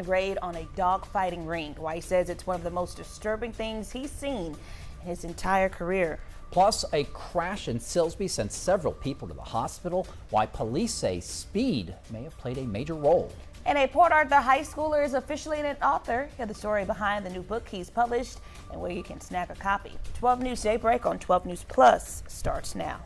raid on a dog-fighting ring. Why he says it's one of the most disturbing things he's seen in his entire career. Plus, a crash in Silsbee sent several people to the hospital. Why police say speed may have played a major role. And a Port Arthur high schooler is officially an author. Hear the story behind the new book he's published and where you can snag a copy. 12 News Daybreak on 12 News Plus starts now.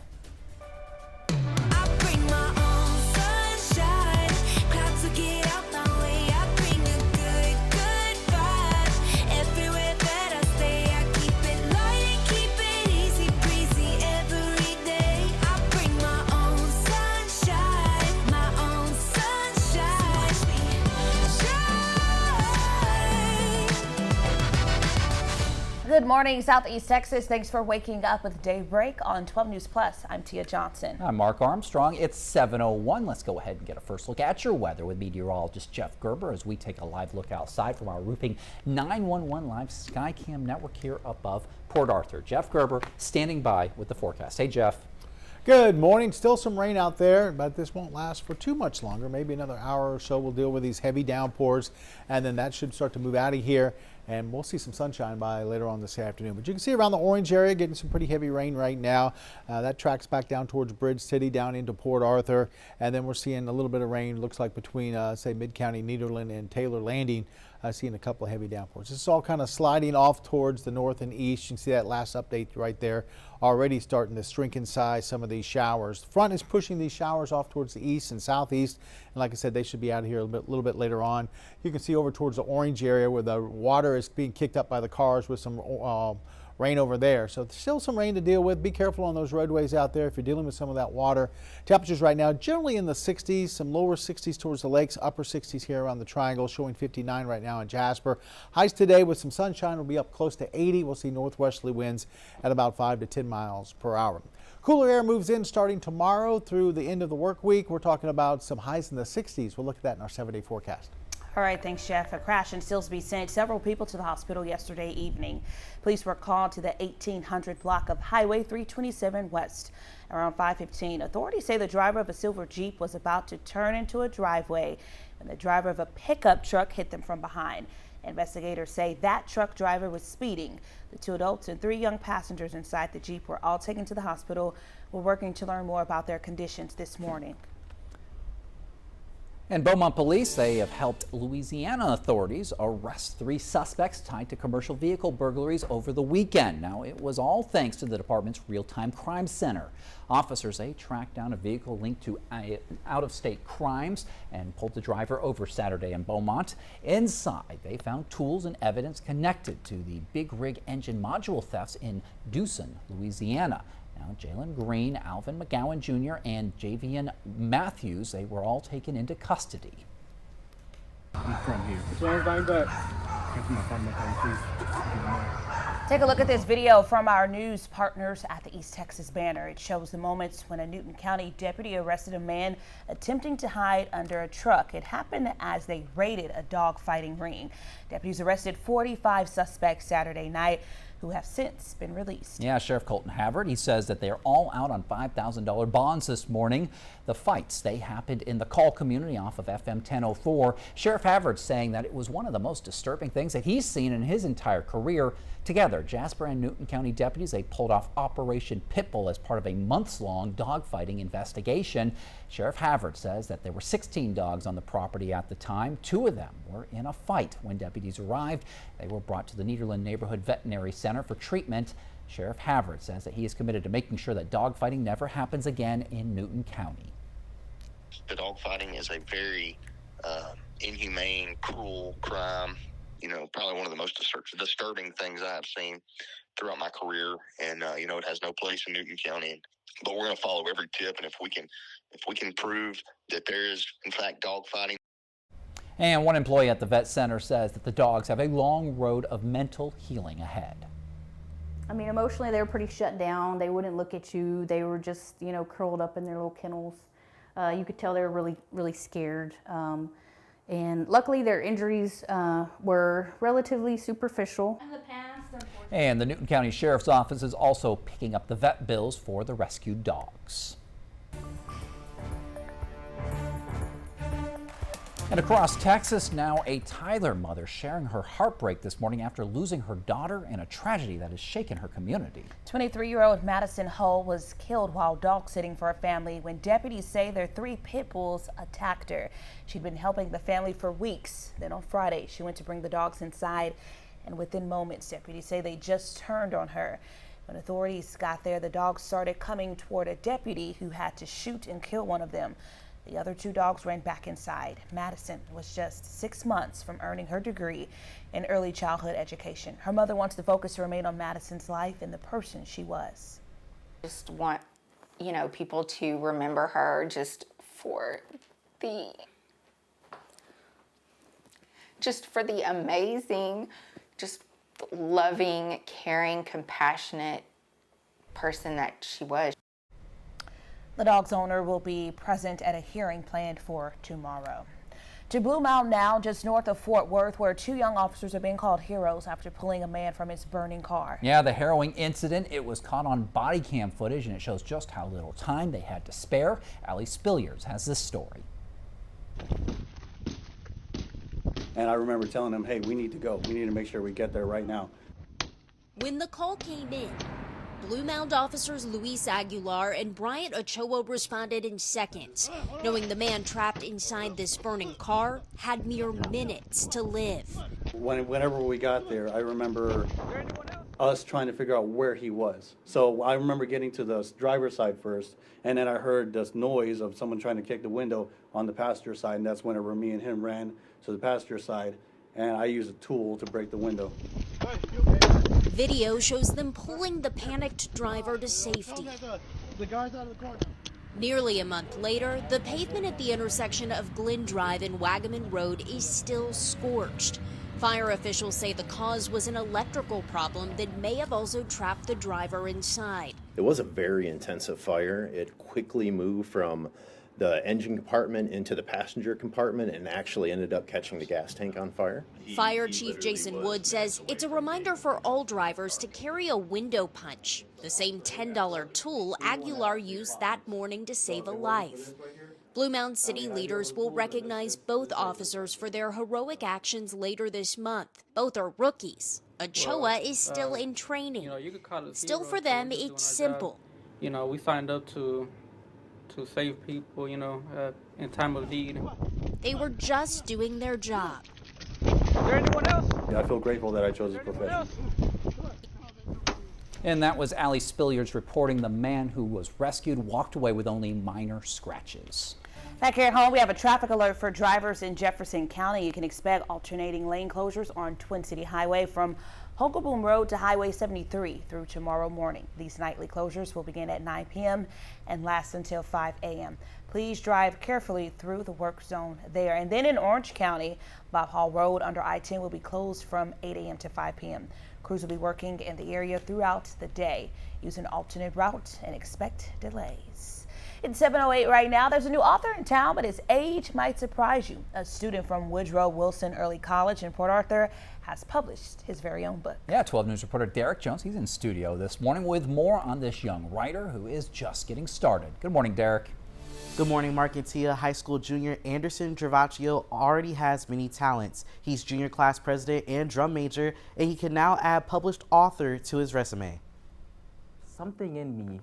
Good morning, Southeast Texas. Thanks for waking up with Daybreak on 12 News Plus. I'm Tia Johnson. I'm Mark Armstrong. It's 7:01. Let's go ahead and get a first look at your weather with meteorologist Jeff Gerber as we take a live look outside from our Roofing 911 Live Skycam network here above Port Arthur. Jeff Gerber standing by with the forecast. Hey, Jeff. Good morning. Still some rain out there, but this won't last for too much longer. Maybe another hour or so. We'll deal with these heavy downpours, and then that should start to move out of here, and we'll see some sunshine by later on this afternoon. But you can see around the Orange area getting some pretty heavy rain right now. That tracks back down towards Bridge City, down into Port Arthur, and then we're seeing a little bit of rain, looks like between, say, Mid-County, Nederland, and Taylor Landing. Seeing a couple of heavy downpours. This is all kind of sliding off towards the north and east. You can see that last update right there already starting to shrink in size, some of these showers. The front is pushing these showers off towards the east and southeast. And like I said, they should be out of here a little bit later on. You can see over towards the Orange area where the water is being kicked up by the cars with some rain over there. So still some rain to deal with. Be careful on those roadways out there if you're dealing with some of that water. Temperatures right now generally in the 60s, some lower 60s towards the lakes, upper 60s here around the triangle, showing 59 right now in Jasper. Highs today with some sunshine will be up close to 80. We'll see northwesterly winds at about 5 to 10 miles per hour. Cooler air moves in starting tomorrow through the end of the work week. We're talking about some highs in the 60s. We'll look at that in our 7-day forecast. All right, thanks, Jeff. A crash in Silsbee sent several people to the hospital yesterday evening. Police were called to the 1800 block of Highway 327 West around 5:15. Authorities say the driver of a silver Jeep was about to turn into a driveway when the driver of a pickup truck hit them from behind. Investigators say that truck driver was speeding. The 2 adults and 3 young passengers inside the Jeep were all taken to the hospital. We're working to learn more about their conditions this morning. And Beaumont police, they have helped Louisiana authorities arrest 3 suspects tied to commercial vehicle burglaries over the weekend. Now, it was all thanks to the department's real-time crime center. Officers, they tracked down a vehicle linked to out-of-state crimes and pulled the driver over Saturday in Beaumont. Inside, they found tools and evidence connected to the big rig engine module thefts in Dawson, Louisiana. Now, Jalen Green, Alvin McGowan Jr., and Javian Matthews, they were all taken into custody. I'm from here. James, bang back. Take a look at this video from our news partners at the East Texas Banner. It shows the moments when a Newton County deputy arrested a man attempting to hide under a truck. It happened as they raided a dog-fighting ring. Deputies arrested 45 suspects Saturday night, who have since been released. Yeah, Sheriff Colton Havard, he says that they're all out on $5,000 bonds this morning. The fights, they happened in the Call community off of FM 1004. Sheriff Havard saying that it was one of the most disturbing things that he's seen in his entire career. Together, Jasper and Newton County deputies, they pulled off Operation Pitbull as part of a months-long dogfighting investigation. Sheriff Havard says that there were 16 dogs on the property at the time. 2 of them were in a fight. When deputies arrived, they were brought to the Nederland Neighborhood Veterinary Center for treatment. Sheriff Havard says that he is committed to making sure that dogfighting never happens again in Newton County. The dogfighting is a very inhumane, cruel crime. You know, probably one of the most disturbing things I have seen throughout my career. And, you know, it has no place in Newton County. But we're going to follow every tip. And if we can prove that there is, in fact, dogfighting. And one employee at the vet center says that the dogs have a long road of mental healing ahead. I mean, emotionally, they were pretty shut down. They wouldn't look at you. They were just, you know, curled up in their little kennels. You could tell they were really, really scared. And luckily, their injuries were relatively superficial. In the past, and the Newton County Sheriff's Office is also picking up the vet bills for the rescued dogs. And across Texas, now a Tyler mother sharing her heartbreak this morning after losing her daughter in a tragedy that has shaken her community. 23-year-old Madison Hull was killed while dog sitting for a family when deputies say their 3 pit bulls attacked her. She'd been helping the family for weeks. Then on Friday, she went to bring the dogs inside, and within moments, deputies say they just turned on her. When authorities got there, the dogs started coming toward a deputy who had to shoot and kill one of them. The other 2 dogs ran back inside. Madison was just 6 months from earning her degree in early childhood education. Her mother wants the focus to remain on Madison's life and the person she was. Just want, people to remember her just for the amazing, just loving, caring, compassionate person that she was. The dog's owner will be present at a hearing planned for tomorrow. To Blue Mountain now, just north of Fort Worth, where 2 young officers are being called heroes after pulling a man from his burning car. Yeah, the harrowing incident, it was caught on body cam footage, and it shows just how little time they had to spare. Allie Spilliers has this story. And I remember telling them, hey, we need to go. We need to make sure we get there right now. When the call came in, Blue Mound officers Luis Aguilar and Bryant Ochoa responded in seconds, knowing the man trapped inside this burning car had mere minutes to live. Whenever we got there, I remember us trying to figure out where he was. So I remember getting to the driver's side first, and then I heard this noise of someone trying to kick the window on the passenger side, and that's whenever me and him ran to the passenger side, and I used a tool to break the window. Video shows them pulling the panicked driver to safety. Nearly a month later, the pavement at the intersection of Glen Drive and Wagaman Road is still scorched. Fire officials say the cause was an electrical problem that may have also trapped the driver inside. It was a very intensive fire. It quickly moved from the engine compartment into the passenger compartment and actually ended up catching the gas tank on fire. Fire Chief Jason Wood says it's a reminder for all drivers to carry a window punch, the same $10 tool Aguilar used that morning to save a life. Blue Mound City leaders will recognize both officers for their heroic actions later this month. Both are rookies. Ochoa is still in training. Still for them, it's simple. We signed up to save people, in time of need. They were just doing their job. Is there anyone else? I feel grateful that I chose this profession. And that was Allie Spilliers reporting the man who was rescued walked away with only minor scratches. Back here at home, we have a traffic alert for drivers in Jefferson County. You can expect alternating lane closures on Twin City Highway from Hogaboom Road to Highway 73 through tomorrow morning. These nightly closures will begin at 9 p.m. and last until 5 a.m. Please drive carefully through the work zone there. And then in Orange County, Bob Hall Road under I-10 will be closed from 8 a.m. to 5 p.m. Crews will be working in the area throughout the day. Use an alternate route and expect delays. It's 7:08 right now. There's a new author in town, but his age might surprise you. A student from Woodrow Wilson Early College in Port Arthur has published his very own book. Yeah, 12 News reporter Derek Jones, he's in studio this morning with more on this young writer who is just getting started. Good morning, Derek. Good morning, Mark and Tia. High school junior Anderson Gervaccio already has many talents. He's junior class president and drum major, and he can now add published author to his resume. Something in me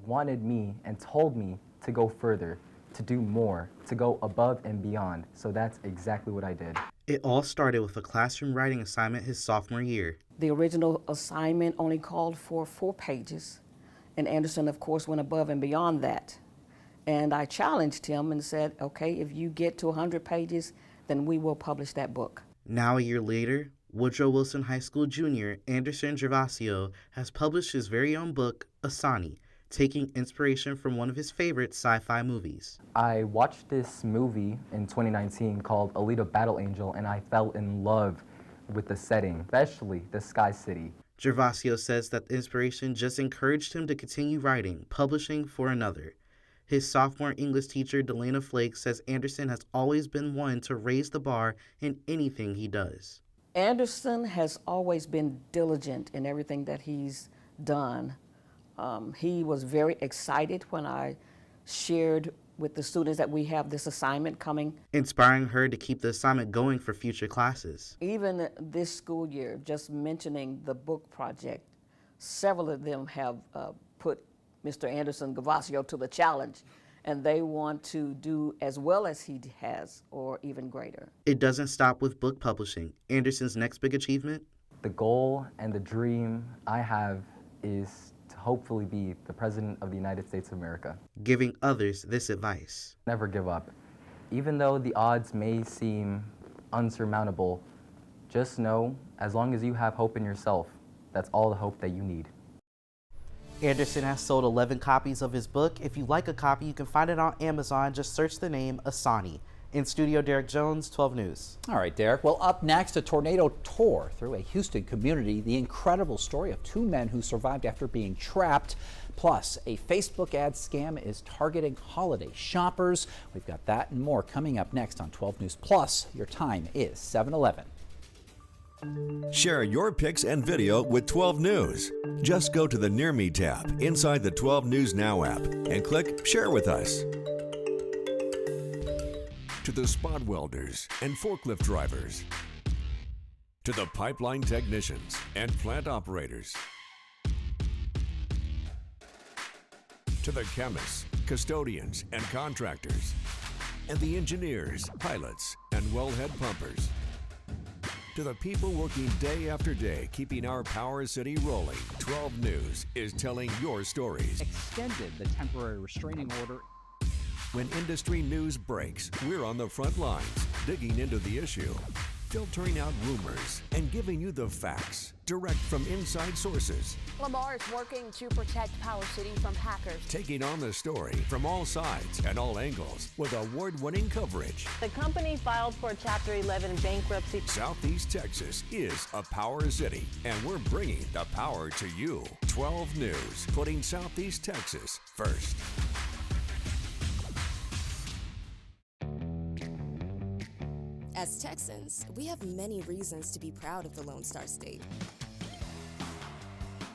wanted me and told me to go further, to do more, to go above and beyond. So that's exactly what I did. It all started with a classroom writing assignment his sophomore year. The original assignment only called for 4 pages, and Anderson, of course, went above and beyond that. And I challenged him and said, okay, if you get to 100 pages, then we will publish that book. Now, a year later, Woodrow Wilson High School junior Anderson Gervaccio has published his very own book, Asani, taking inspiration from one of his favorite sci-fi movies. I watched this movie in 2019 called Alita Battle Angel, and I fell in love with the setting, especially the Sky City. Gervasio says that the inspiration just encouraged him to continue writing, publishing for another. His sophomore English teacher, Delana Flake, says Anderson has always been one to raise the bar in anything he does. Anderson has always been diligent in everything that he's done. He was very excited when I shared with the students that we have this assignment coming. Inspiring her to keep the assignment going for future classes. Even this school year, just mentioning the book project, several of them have put Mr. Anderson Gavasio to the challenge, and they want to do as well as he has or even greater. It doesn't stop with book publishing. Anderson's next big achievement? The goal and the dream I have is to hopefully be the President of the United States of America. Giving others this advice. Never give up. Even though the odds may seem unsurmountable, just know, as long as you have hope in yourself, that's all the hope that you need. Anderson has sold 11 copies of his book. If you like a copy, you can find it on Amazon. Just search the name Asani. In studio, Derek Jones, 12 News. All right, Derek. Well, up next, a tornado tore through a Houston community. The incredible story of two men who survived after being trapped. Plus, a Facebook ad scam is targeting holiday shoppers. We've got that and more coming up next on 12 News Plus. Your time is 7:11. Share your pics and video with 12 News. Just go to the Near Me tab inside the 12 News Now app and click Share with Us. To the spot welders and forklift drivers. To the pipeline technicians and plant operators. To the chemists, custodians, and contractors. And the engineers, pilots, and wellhead pumpers. To the people working day after day, keeping our Power City rolling, 12 News is telling your stories. Extended the temporary restraining order. When industry news breaks, we're on the front lines, digging into the issue, filtering out rumors, and giving you the facts, direct from inside sources. Lamar is working to protect Power City from hackers. Taking on the story from all sides and all angles with award-winning coverage. The company filed for Chapter 11 bankruptcy. Southeast Texas is a power city, and we're bringing the power to you. 12 News, putting Southeast Texas first. As Texans, we have many reasons to be proud of the Lone Star State.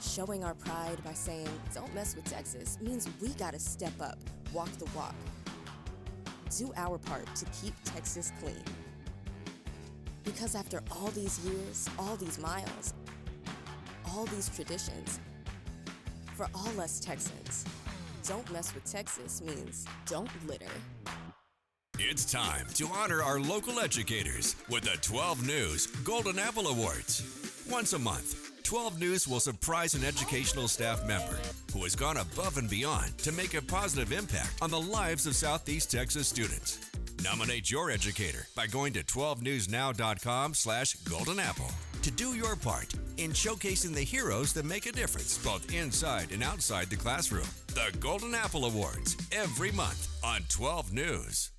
Showing our pride by saying, "Don't mess with Texas," means we gotta step up, walk the walk. Do our part to keep Texas clean. Because after all these years, all these miles, all these traditions, for all us Texans, "Don't mess with Texas" means don't litter. It's time to honor our local educators with the 12 News Golden Apple Awards. Once a month, 12 News will surprise an educational staff member who has gone above and beyond to make a positive impact on the lives of Southeast Texas students. Nominate your educator by going to 12newsnow.com/Golden Apple to do your part in showcasing the heroes that make a difference both inside and outside the classroom. The Golden Apple Awards every month on 12 News.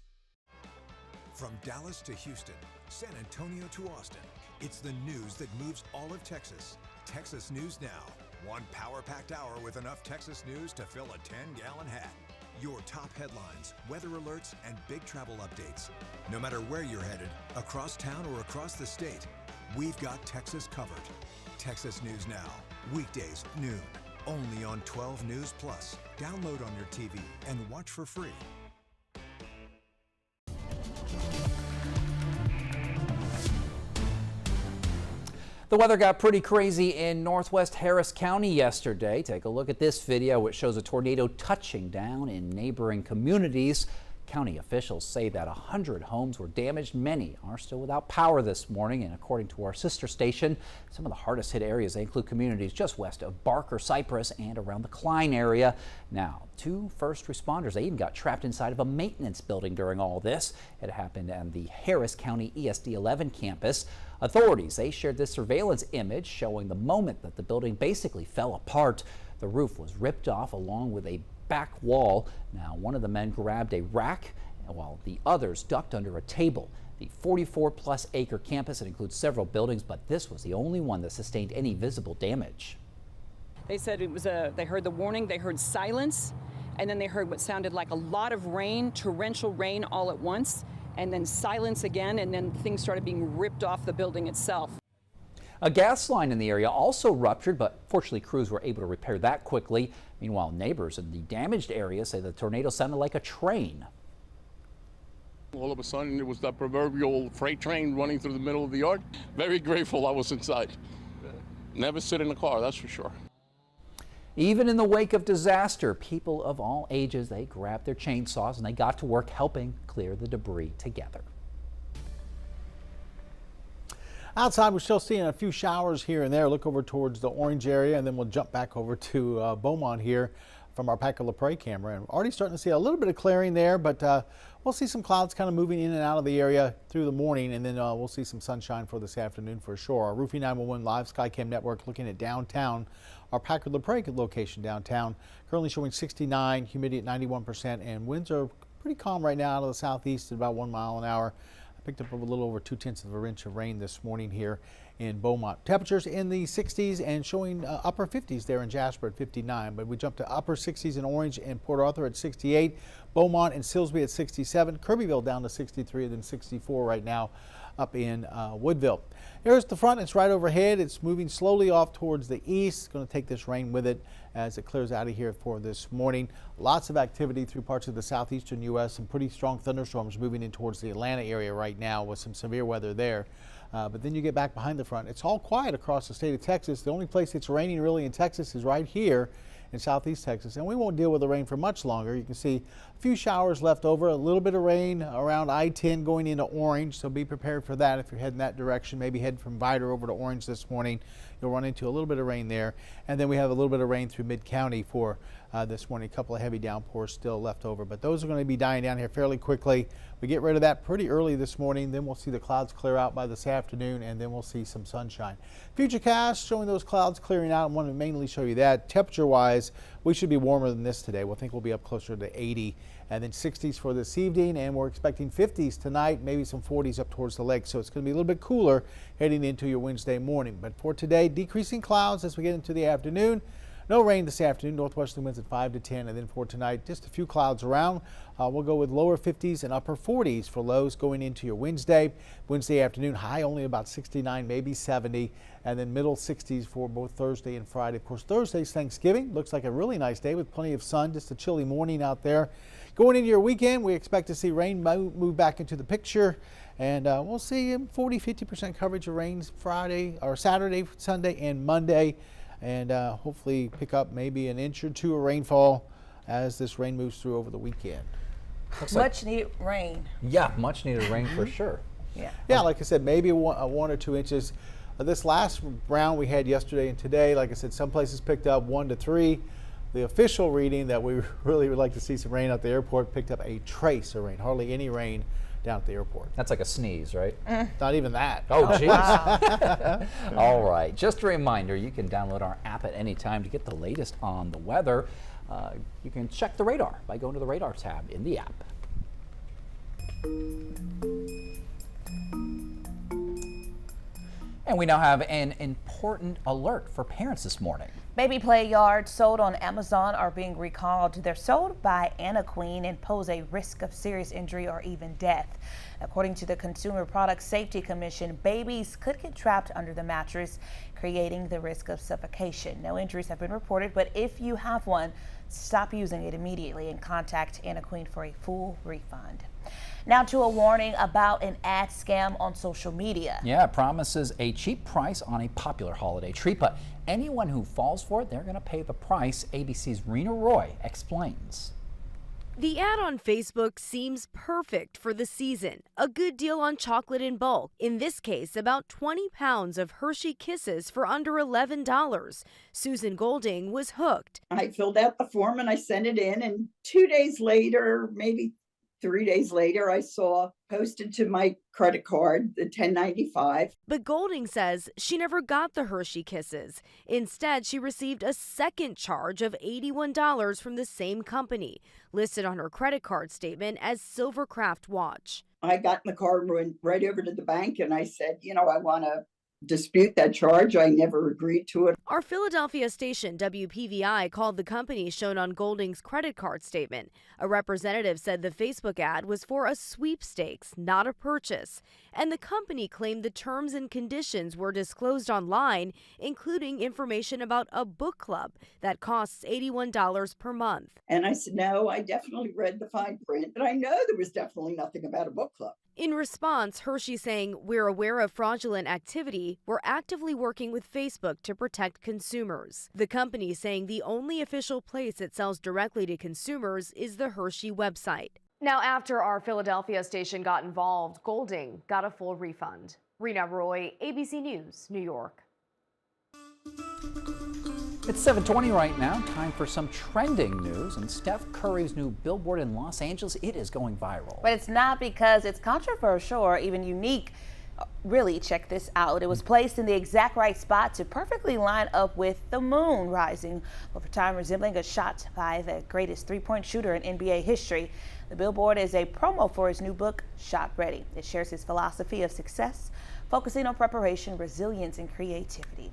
From Dallas to Houston, San Antonio to Austin, it's the news that moves all of Texas. Texas News Now. One power-packed hour with enough Texas news to fill a 10-gallon hat. Your top headlines, weather alerts, and big travel updates. No matter where you're headed, across town or across the state, we've got Texas covered. Texas News Now, weekdays noon, only on 12 News Plus. Download on your TV and watch for free. The weather got pretty crazy in northwest Harris County yesterday. Take a look at this video, which shows a tornado touching down in neighboring communities. County officials say that 100 homes were damaged. Many are still without power this morning, and according to our sister station, some of the hardest hit areas, they include communities just west of Barker, Cypress, and around the Klein area. Now, 2 first responders, they even got trapped inside of a maintenance building during all this. It happened on the Harris County ESD 11 campus. Authorities, they shared this surveillance image showing the moment that the building basically fell apart. The roof was ripped off along with a back wall. Now, one of the men grabbed a rack while the others ducked under a table. The 44-plus acre campus, it includes several buildings, but this was the only one that sustained any visible damage. They said it was they heard the warning, they heard silence, and then they heard what sounded like a lot of rain, torrential rain all at once, and then silence again, and then things started being ripped off the building itself. A gas line in the area also ruptured, but fortunately crews were able to repair that quickly. Meanwhile, neighbors in the damaged area say the tornado sounded like a train. All of a sudden, it was that proverbial freight train running through the middle of the yard. Very grateful I was inside. Never sit in a car, that's for sure. Even in the wake of disaster, people of all ages, they grabbed their chainsaws and they got to work helping clear the debris together. Outside, we're still seeing a few showers here and there. Look over towards the Orange area, and then we'll jump back over to Beaumont here from our Packer LaPrade camera. And already starting to see a little bit of clearing there, but we'll see some clouds kind of moving in and out of the area through the morning, and then we'll see some sunshine for this afternoon for sure. Our Roofing 911 Live Skycam network looking at downtown, our Packer LaPrade location downtown, currently showing 69, humidity at 91%, and winds are pretty calm right now out of the southeast at about 1 mile an hour. Picked up a little over 2/10 of an inch of rain this morning here in Beaumont. Temperatures in the 60s and showing upper 50s there in Jasper at 59, but we jumped to upper 60s in Orange and Port Arthur at 68, Beaumont and Silsbee at 67, Kirbyville down to 63, and then 64 right now up in Woodville. Here's the front. It's right overhead. It's moving slowly off towards the east. It's going to take this rain with it as it clears out of here for this morning. Lots of activity through parts of the southeastern U.S. Some pretty strong thunderstorms moving in towards the Atlanta area right now with some severe weather there. But then you get back behind the front. It's all quiet across the state of Texas. The only place it's raining really in Texas is right here in southeast Texas, and we won't deal with the rain for much longer. You can see a few showers left over, a little bit of rain around I-10 going into Orange, so be prepared for that if you're heading that direction. Maybe head from Vidor over to Orange this morning. You'll run into a little bit of rain there, and then we have a little bit of rain through mid-county for this morning. A couple of heavy downpours still left over, but those are going to be dying down here fairly quickly. We get rid of that pretty early this morning, then we'll see the clouds clear out by this afternoon, and then we'll see some sunshine. Futurecast showing those clouds clearing out. I want to mainly show you that. Temperature-wise, we should be warmer than this today. We'll think we'll be up closer to 80, and then 60s for this evening, and we're expecting 50s tonight, maybe some 40s up towards the lake. So it's going to be a little bit cooler heading into your Wednesday morning. But for today, decreasing clouds as we get into the afternoon. No rain this afternoon, northwesterly winds at 5 to 10, and then for tonight, just a few clouds around. We'll go with lower 50s and upper 40s for lows going into your Wednesday. Wednesday afternoon, high only about 69, maybe 70, and then middle 60s for both Thursday and Friday. Of course, Thursday's Thanksgiving. Looks like a really nice day with plenty of sun, just a chilly morning out there. Going into your weekend, we expect to see rain move back into the picture, and we'll see 40-50% coverage of rains Friday or Saturday, Sunday, and Monday. And hopefully pick up maybe an inch or two of rainfall as this rain moves through over the weekend. Much needed rain. Yeah, much needed rain for sure. Yeah, like I said, maybe 1 or 2 inches. This last round we had yesterday and today, like I said, some places picked up 1 to 3. The official reading that we really would like to see some rain at the airport picked up a trace of rain, hardly any rain down at the airport. That's like a sneeze, right? Not even that. Oh, geez. Wow. All right. Just a reminder, you can download our app at any time to get the latest on the weather. You can check the radar by going to the radar tab in the app. And we now have an important alert for parents this morning. Baby play yards sold on Amazon are being recalled. They're sold by Anna Queen and pose a risk of serious injury or even death. According to the Consumer Product Safety Commission, babies could get trapped under the mattress, creating the risk of suffocation. No injuries have been reported, but if you have one, stop using it immediately and contact Anna Queen for a full refund. Now to a warning about an ad scam on social media. Yeah, it promises a cheap price on a popular holiday treat, but anyone who falls for it, they're going to pay the price. ABC's Rena Roy explains. The ad on Facebook seems perfect for the season. A good deal on chocolate in bulk. In this case, about 20 pounds of Hershey Kisses for under $11. Susan Golding was hooked. I filled out the form and I sent it in, and 2 days later, maybe 3 days later, I saw posted to my credit card the $10.95. But Golding says she never got the Hershey Kisses. Instead, she received a second charge of $81 from the same company, listed on her credit card statement as Silvercraft watch. I got in the car and went right over to the bank and I said, I want to dispute that charge. I never agreed to it. Our Philadelphia station, WPVI, called the company shown on Golding's credit card statement. A representative said the Facebook ad was for a sweepstakes, not a purchase. And the company claimed the terms and conditions were disclosed online, including information about a book club that costs $81 per month. And I said, no, I definitely read the fine print, but I know there was definitely nothing about a book club. In response, Hershey saying, "We're aware of fraudulent activity. We're actively working with Facebook to protect consumers." The company saying the only official place it sells directly to consumers is the Hershey website. Now, after our Philadelphia station got involved, Golding got a full refund. Rena Roy, ABC News, New York. It's 7:20 right now. Time for some trending news. And Steph Curry's new billboard in Los Angeles, it is going viral. But it's not because it's controversial or even unique. Really, check this out. It was placed in the exact right spot to perfectly line up with the moon rising over time, resembling a shot by the greatest three-point shooter in NBA history. The billboard is a promo for his new book, Shot Ready. It shares his philosophy of success, focusing on preparation, resilience, and creativity.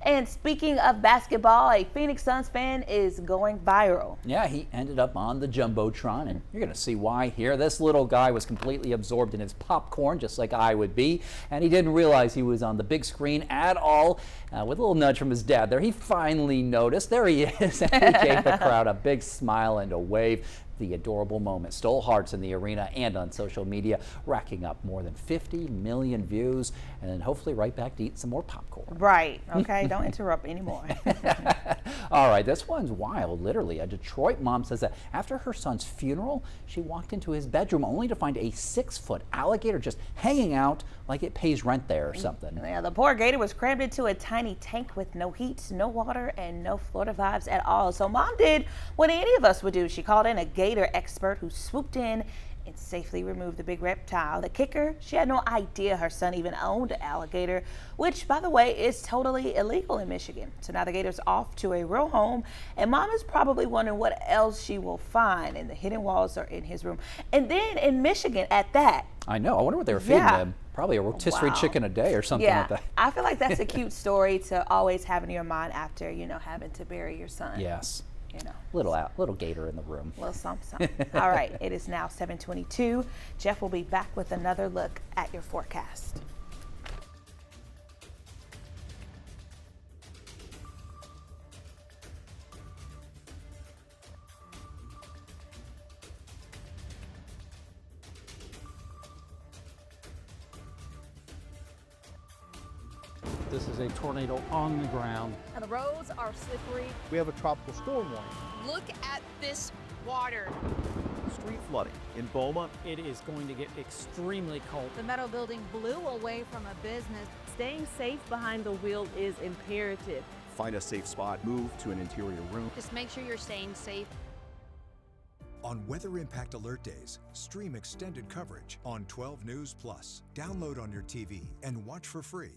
And speaking of basketball, a Phoenix Suns fan is going viral. Yeah, he ended up on the Jumbotron, and you're going to see why here. This little guy was completely absorbed in his popcorn, just like I would be, and he didn't realize he was on the big screen at all. With a little nudge from his dad there, he finally noticed. There he is, and he gave the crowd a big smile and a wave. The adorable moment stole hearts in the arena and on social media, racking up more than 50 million views, and then hopefully right back to eat some more popcorn. Right, okay, don't interrupt anymore. All right, this one's wild, literally. A Detroit mom says that after her son's funeral, she walked into his bedroom only to find a 6-foot alligator just hanging out like it pays rent there or something. Yeah, the poor gator was crammed into a tiny tank with no heat, no water, and no Florida vibes at all. So mom did what any of us would do. She called in a gator expert who swooped in and safely removed the big reptile. The kicker, she had no idea her son even owned an alligator, which, by the way, is totally illegal in Michigan. So now the gator's off to a real home, and mom is probably wondering what else she will find, and the hidden walls are in his room. And then in Michigan at that. I know. I wonder what they were feeding them. Probably a rotisserie chicken a day or something like that. I feel like that's a cute story to always have in your mind after, you know, having to bury your son. Yes. You know, little gator in the room. Little something. All right, it is now 7:22. Jeff will be back with another look at your forecast. This is a tornado on the ground. And the roads are slippery. We have a tropical storm warning. Look at this water. Street flooding in Boma. It is going to get extremely cold. The metal building blew away from a business. Staying safe behind the wheel is imperative. Find a safe spot, move to an interior room. Just make sure you're staying safe. On Weather Impact Alert Days, stream extended coverage on 12 News Plus. Download on your TV and watch for free.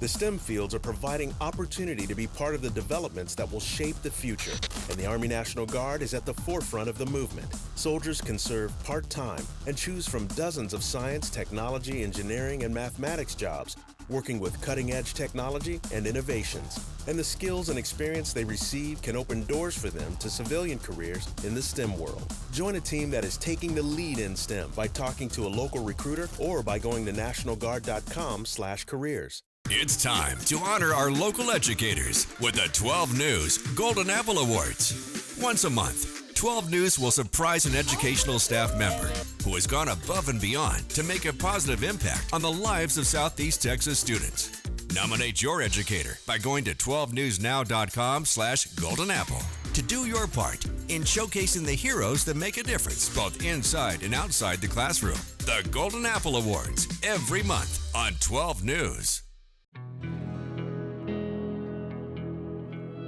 The STEM fields are providing opportunity to be part of the developments that will shape the future, and the Army National Guard is at the forefront of the movement. Soldiers can serve part-time and choose from dozens of science, technology, engineering, and mathematics jobs, working with cutting-edge technology and innovations. And the skills and experience they receive can open doors for them to civilian careers in the STEM world. Join a team that is taking the lead in STEM by talking to a local recruiter or by going to nationalguard.com/careers. It's time to honor our local educators with the 12 News Golden Apple Awards. Once a month, 12 News will surprise an educational staff member who has gone above and beyond to make a positive impact on the lives of Southeast Texas students. Nominate your educator by going to 12newsnow.com/goldenapple to do your part in showcasing the heroes that make a difference both inside and outside the classroom. The Golden Apple Awards, every month on 12 News.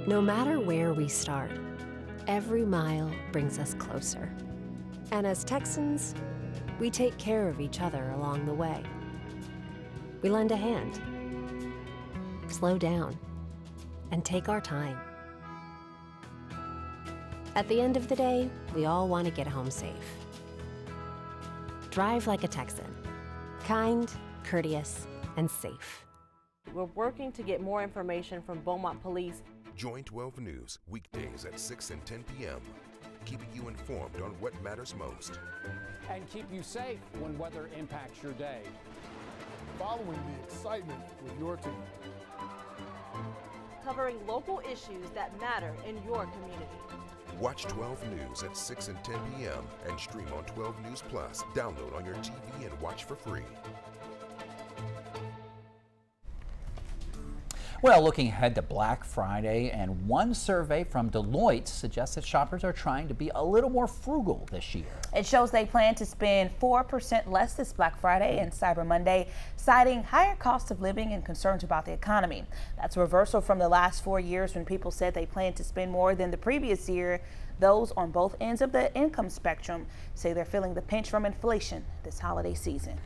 No matter where we start, every mile brings us closer. And as Texans, we take care of each other along the way. We lend a hand, slow down, and take our time. At the end of the day, we all want to get home safe. Drive like a Texan, kind, courteous, and safe. We're working to get more information from Beaumont Police. Join 12 News weekdays at 6 and 10 p.m., keeping you informed on what matters most. And keep you safe when weather impacts your day. Following the excitement with your team. Covering local issues that matter in your community. Watch 12 News at 6 and 10 p.m. and stream on 12 News Plus. Download on your TV and watch for free. Well, looking ahead to Black Friday, and one survey from Deloitte suggests that shoppers are trying to be a little more frugal this year. It shows they plan to spend 4% less this Black Friday and Cyber Monday, citing higher cost of living and concerns about the economy. That's a reversal from the last 4 years when people said they planned to spend more than the previous year. Those on both ends of the income spectrum say they're feeling the pinch from inflation this holiday season.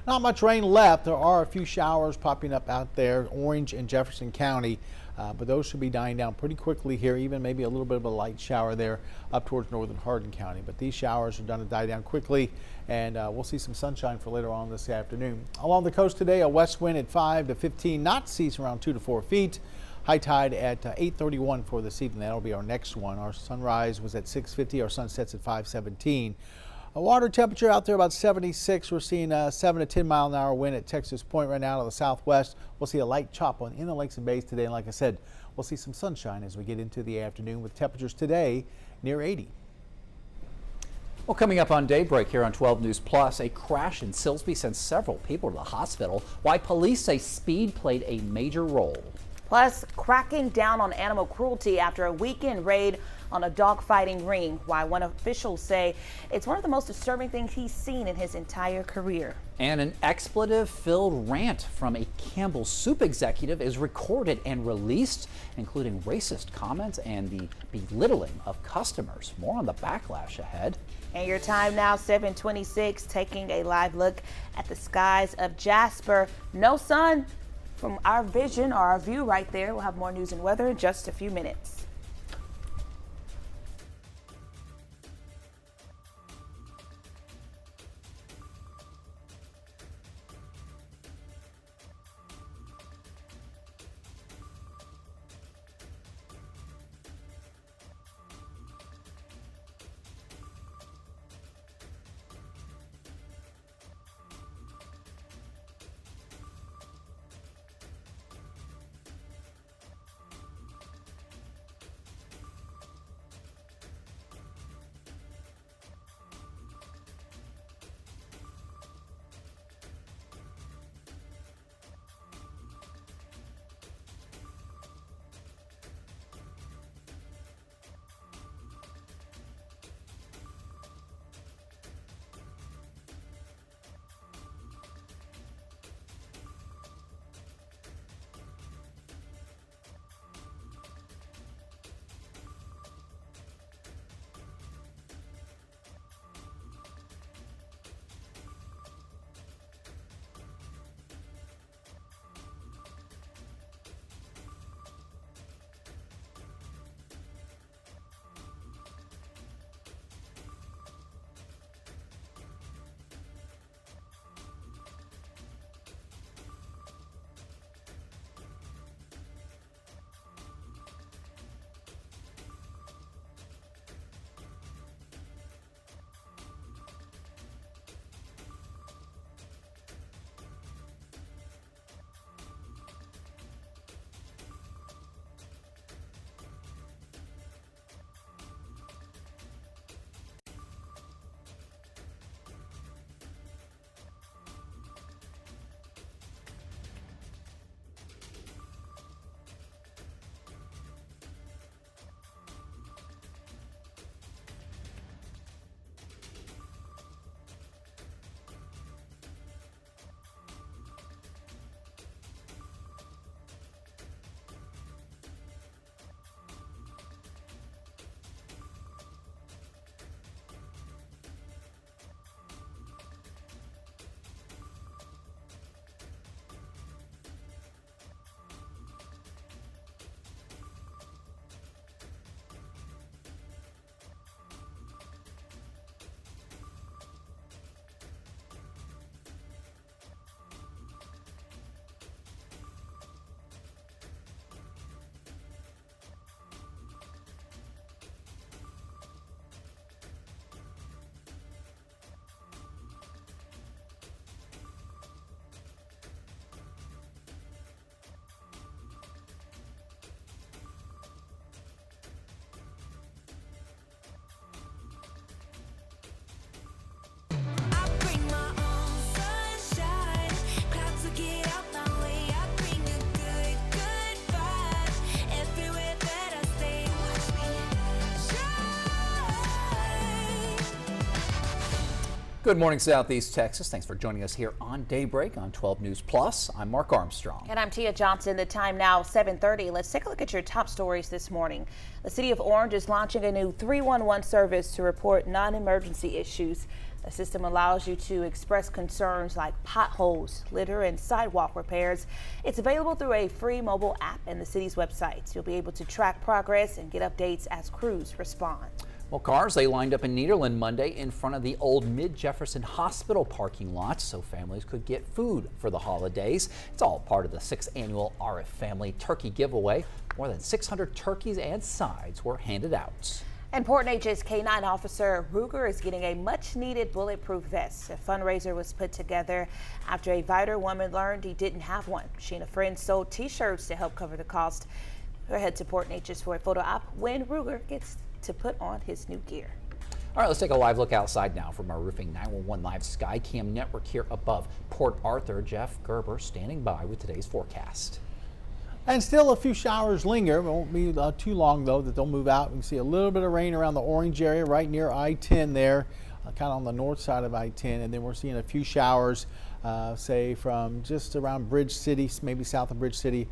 Not much rain left. There are a few showers popping up out there, Orange and Jefferson County, but those should be dying down pretty quickly here, even maybe a little bit of a light shower there up towards northern Hardin County. But these showers are going to die down quickly, and we'll see some sunshine for later on this afternoon. Along the coast today, a west wind at 5 to 15 knots, seas around 2 to 4 feet. High tide at 8:31 for this evening. That'll be our next one. Our sunrise was at 6:50. Our sunset's at 5:17. Water temperature out there about 76. We're seeing a 7 to 10 mile an hour wind at Texas Point right now to the southwest. We'll see a light chop in the lakes and bays today. And like I said, we'll see some sunshine as we get into the afternoon with temperatures today near 80. Well, coming up on Daybreak here on 12 News Plus, a crash in Silsbee sent several people to the hospital. Why police say speed played a major role. Plus, cracking down on animal cruelty after a weekend raid on a dogfighting ring. Why one officials say it's one of the most disturbing things he's seen in his entire career. And an expletive-filled rant from a Campbell Soup executive is recorded and released, including racist comments and the belittling of customers. More on the backlash ahead. And your time now, 7:26, taking a live look at the skies of Jasper. No sun from our vision or our view right there. We'll have more news and weather in just a few minutes. Good morning, Southeast Texas. Thanks for joining us here on Daybreak on 12 News Plus. I'm Mark Armstrong. And I'm Tia Johnson. The time now 7:30. Let's take a look at your top stories this morning. The city of Orange is launching a new 311 service to report non-emergency issues. The system allows you to express concerns like potholes, litter, and sidewalk repairs. It's available through a free mobile app and the city's website. You'll be able to track progress and get updates as crews respond. Well, cars, they lined up in Nederland Monday in front of the old Mid-Jefferson Hospital parking lot so families could get food for the holidays. It's all part of the 6th annual RF Family Turkey Giveaway. More than 600 turkeys and sides were handed out. And Port Neches K-9 officer Ruger is getting a much-needed bulletproof vest. A fundraiser was put together after a Vider woman learned he didn't have one. She and a friend sold T-shirts to help cover the cost. We'll head to Port Neches for a photo op when Ruger gets to put on his new gear. All right, let's take a live look outside now from our Roofing 911 Live Sky Cam network here above Port Arthur. Jeff Gerber standing by with today's forecast. And still a few showers linger. It won't be too long, though, that they'll move out. You can see a little bit of rain around the Orange area right near I-10 there, kind of on the north side of I-10. And then we're seeing a few showers, say, from just around Bridge City, maybe south of Bridge City,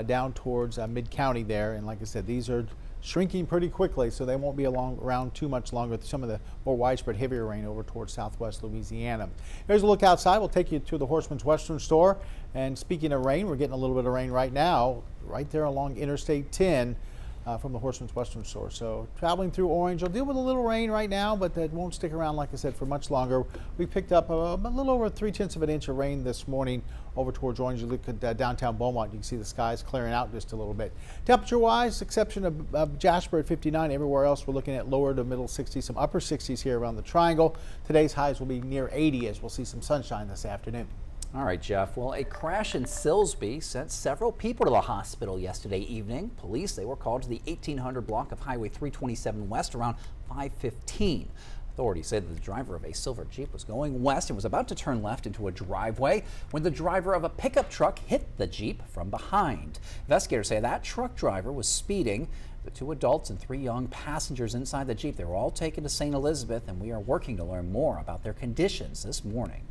down towards Mid-County there. And like I said, these are shrinking pretty quickly, so they won't be around too much longer. Some of the more widespread heavier rain over towards southwest Louisiana. Here's a look outside. We'll take you to the Horseman's Western Store. And speaking of rain, we're getting a little bit of rain right now, right there along Interstate 10 from the Horseman's Western Store. So traveling through Orange, you'll deal with a little rain right now, but that won't stick around, like I said, for much longer. We picked up a little over 3/10 of an inch of rain this morning over towards Orange. You look at downtown Beaumont, you can see the skies clearing out just a little bit. Temperature-wise, exception of Jasper at 59. Everywhere else, we're looking at lower to middle 60s, some upper 60s here around the Triangle. Today's highs will be near 80 as we'll see some sunshine this afternoon. All right, Jeff. Well, a crash in Silsbee sent several people to the hospital yesterday evening. Police, they were called to the 1800 block of Highway 327 West around 5:15. Authorities say that the driver of a silver Jeep was going west and was about to turn left into a driveway when the driver of a pickup truck hit the Jeep from behind. Investigators say that truck driver was speeding. The 2 adults and 3 young passengers inside the Jeep, they were all taken to St. Elizabeth, and we are working to learn more about their conditions this morning.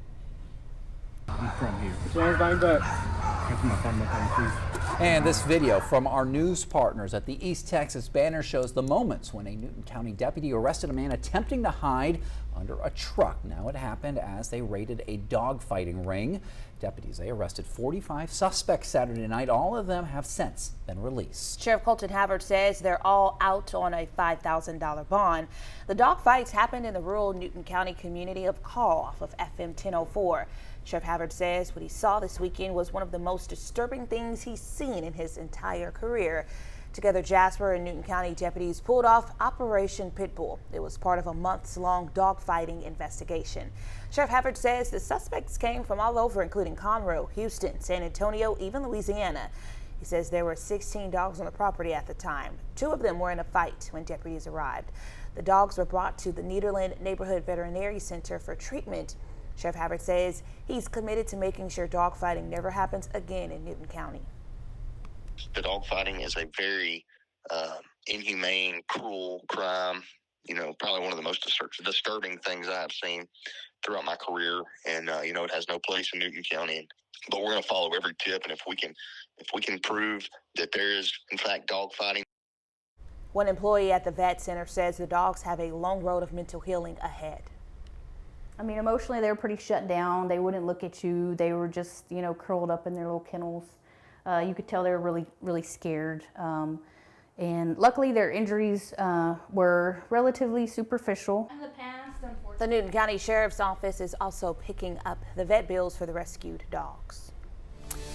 I'm from here. James, bang back. Come on, please. And this video from our news partners at the East Texas Banner shows the moments when a Newton County deputy arrested a man attempting to hide under a truck. Now it happened as they raided a dogfighting ring. Deputies, they arrested 45 suspects Saturday night. All of them have since been released. Sheriff Colton Havard says they're all out on a $5,000 bond. The dogfights happened in the rural Newton County community of Call off of FM 1004. Sheriff Havard says what he saw this weekend was one of the most disturbing things he's seen in his entire career. Together, Jasper and Newton County deputies pulled off Operation Pitbull. It was part of a months-long dogfighting investigation. Sheriff Havard says the suspects came from all over, including Conroe, Houston, San Antonio, even Louisiana. He says there were 16 dogs on the property at the time. 2 of them were in a fight when deputies arrived. The dogs were brought to the Nederland Neighborhood Veterinary Center for treatment. Sheriff Havard says he's committed to making sure dogfighting never happens again in Newton County. The dogfighting is a very inhumane, cruel crime. You know, probably one of the most disturbing things I've seen throughout my career. And, you know, it has no place in Newton County. But we're going to follow every tip. And if we can prove that there is, in fact, dogfighting. One employee at the vet center says the dogs have a long road of mental healing ahead. I mean, emotionally, they were pretty shut down. They wouldn't look at you. They were just, you know, curled up in their little kennels. You could tell they were really, really scared. And luckily, their injuries were relatively superficial. In the past, the Newton County Sheriff's Office is also picking up the vet bills for the rescued dogs.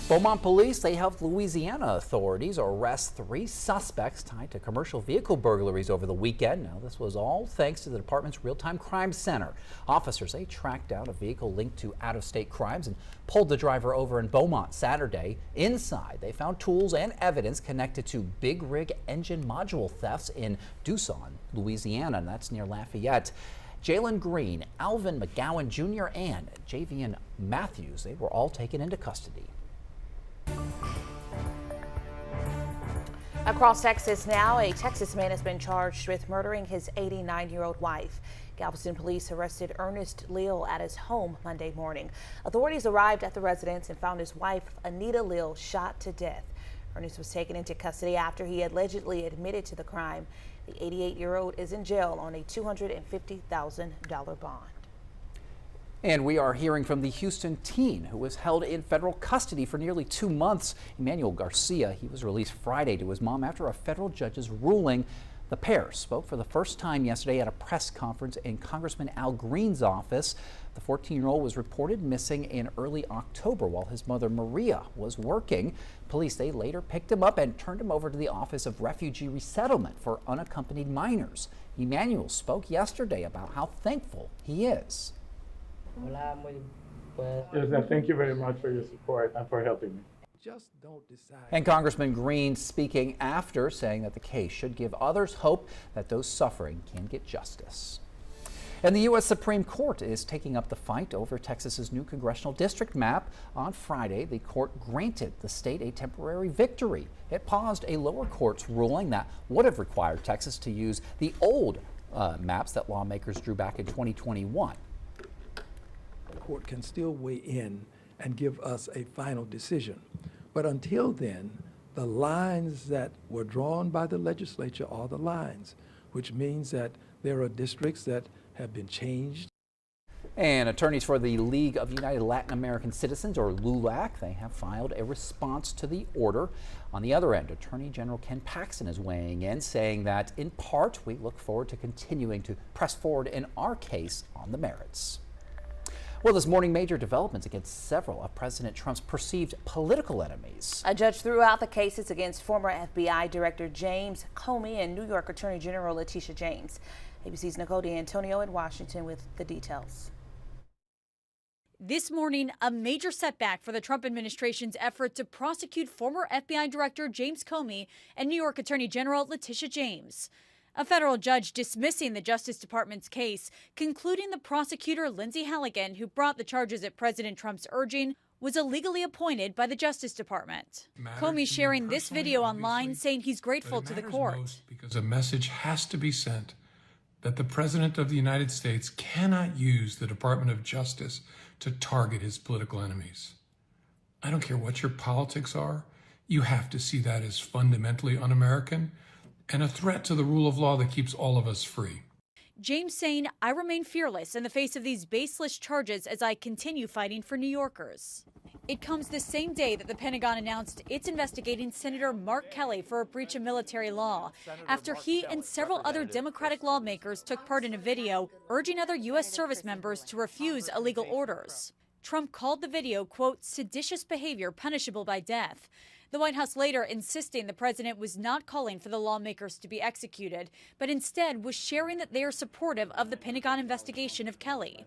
Beaumont police, they helped Louisiana authorities arrest 3 suspects tied to commercial vehicle burglaries over the weekend. Now, this was all thanks to the department's real-time crime center. Officers, they tracked down a vehicle linked to out-of-state crimes and pulled the driver over in Beaumont Saturday. Inside, they found tools and evidence connected to big rig engine module thefts in Dusson, Louisiana, and that's near Lafayette. Jalen Green, Alvin McGowan Jr., and Javian Matthews, they were all taken into custody. Across Texas now, a Texas man has been charged with murdering his 89-year-old wife. Galveston police arrested Ernest Leal at his home Monday morning. Authorities arrived at the residence and found his wife, Anita Leal, shot to death. Ernest was taken into custody after he allegedly admitted to the crime. The 88-year-old is in jail on a $250,000 bond. And we are hearing from the Houston teen who was held in federal custody for nearly 2 months. Emmanuel Garcia, he was released Friday to his mom after a federal judge's ruling. The pair spoke for the first time yesterday at a press conference in Congressman Al Green's office. The 14-year-old was reported missing in early October while his mother Maria was working. Police, they later picked him up and turned him over to the Office of Refugee Resettlement for Unaccompanied Minors. Emmanuel spoke yesterday about how thankful he is. Yes, thank you very much for your support and for helping me. Just don't decide. And Congressman Green speaking after, saying that the case should give others hope that those suffering can get justice. And the U.S. Supreme Court is taking up the fight over Texas's new congressional district map. On Friday, the court granted the state a temporary victory. It paused a lower court's ruling that would have required Texas to use the old maps that lawmakers drew back in 2021. The court can still weigh in and give us a final decision. But until then, the lines that were drawn by the legislature are the lines, which means that there are districts that have been changed. And attorneys for the League of United Latin American Citizens, or LULAC, they have filed a response to the order. On the other end, Attorney General Ken Paxton is weighing in, saying that in part, we look forward to continuing to press forward in our case on the merits. Well, this morning, major developments against several of President Trump's perceived political enemies. A judge threw out the cases against former FBI Director James Comey and New York Attorney General Letitia James. ABC's Nicole D'Antonio in Washington with the details. This morning, a major setback for the Trump administration's effort to prosecute former FBI Director James Comey and New York Attorney General Letitia James. A federal judge dismissing the Justice Department's case, concluding the prosecutor Lindsay Halligan, who brought the charges at President Trump's urging, was illegally appointed by the Justice Department. Comey sharing this video online, saying he's grateful to the court. Because a message has to be sent that the President of the United States cannot use the Department of Justice to target his political enemies. I don't care what your politics are, you have to see that as fundamentally un-American and a threat to the rule of law that keeps all of us free. James saying, I remain fearless in the face of these baseless charges as I continue fighting for New Yorkers. It comes the same day that the Pentagon announced it's investigating Senator Mark Kelly for a breach of military law after he and several other Democratic lawmakers took part in a video urging other U.S. service members to refuse illegal orders. Trump called the video, quote, seditious behavior punishable by death. The White House later insisting the president was not calling for the lawmakers to be executed, but instead was sharing that they are supportive of the Pentagon investigation of Kelly.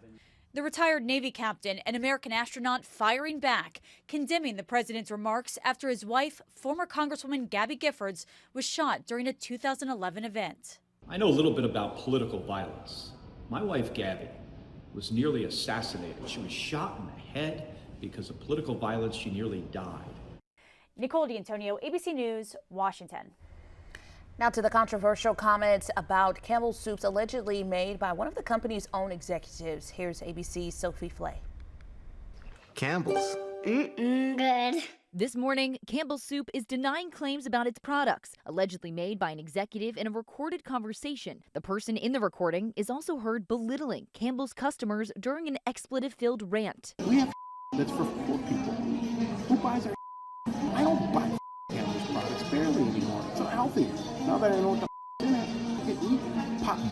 The retired Navy captain, an American astronaut, firing back, condemning the president's remarks after his wife, former Congresswoman Gabby Giffords, was shot during a 2011 event. I know a little bit about political violence. My wife, Gabby, was nearly assassinated. She was shot in the head because of political violence. She nearly died. Nicole D'Antonio, ABC News, Washington. Now to the controversial comments about Campbell's soups allegedly made by one of the company's own executives. Here's ABC's Sophie Flay. Campbell's. Good. This morning, Campbell's Soup is denying claims about its products, allegedly made by an executive in a recorded conversation. The person in the recording is also heard belittling Campbell's customers during an expletive-filled rant. We have that's for poor people. Who buys our I don't buy Campbell's products barely anymore. It's unhealthy. Now that I know what the in it, I can eat